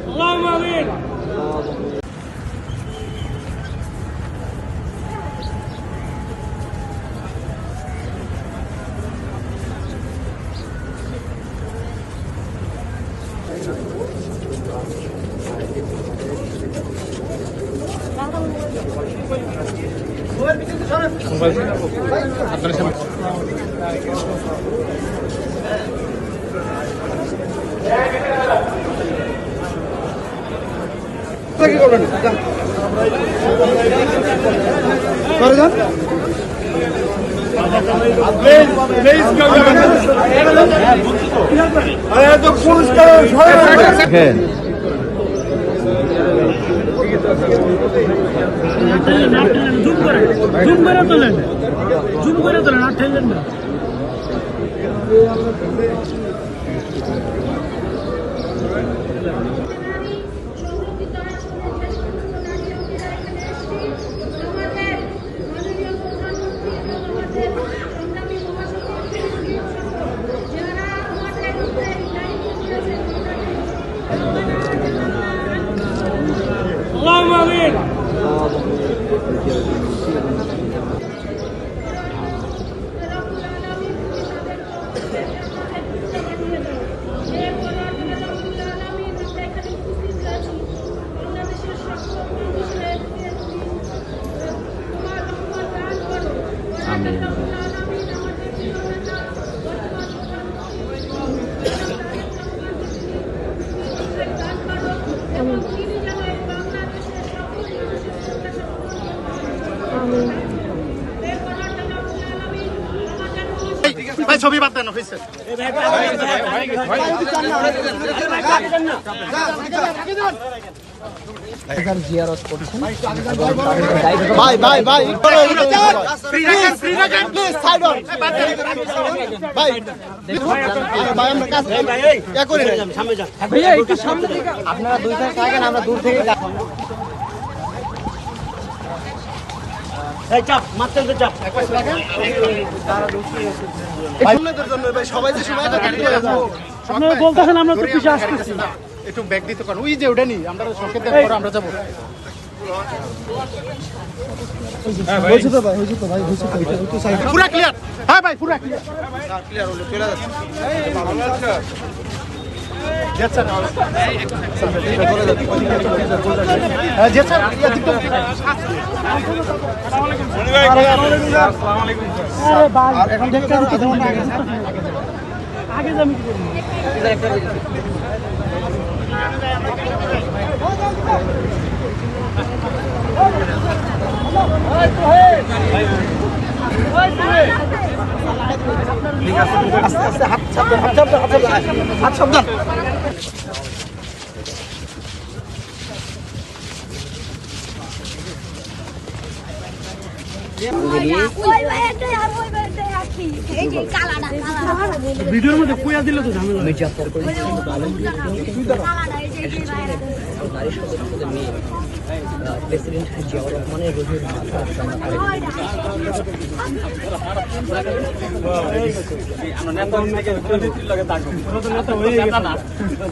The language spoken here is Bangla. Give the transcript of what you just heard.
اللهم امين কি করবেন জুম করে তোলেন আর ঠেলেন না। اللهم امين ভাই ছবি বাদ দেন হইছে এখানে জিয়ারত করছেন ভাই ভাই ভাই ফ্রি রাখেন প্লিজ সাইড অন ভাই ভাই আমরা কাজ ইয়া করে সামনে যান ভাইয়া একটু সামনে থেকে আপনারা দুই ধারে থাকেন আমরা দূর থেকে এই চাপ মারতেন তো চাপ এক পাশে রাখেন সামনেদের জন্য ভাই সবাই যে সময় এটা কাটি হয়ে যাও আপনারা বলতেছেন আমরা তো পিছে আসতেছি একটু ব্যাগ দিতে পারেন ওই যে ওটা নি আমরা সংকেত পরে আমরা যাব হয়েছে তো ভাই হয়েছে তো ভাই হয়েছে তো এটা একটু সাইড পুরো ক্লিয়ার হ্যাঁ ভাই পুরো ক্লিয়ার ক্লিয়ার হলো চলে যাচ্ছে জি স্যার হ্যাঁ জি স্যার আরে ভাই এখন দেখতে দিতে দেন না আগে যাবি কি করব হাত সাবধান ভিডিওর মধ্যে কুয়া দিলে তো ঝামেলা মির্জাফর করে প্রেসিডেন্ট জিয়াউর রহমানের রোজের আমরা নেতা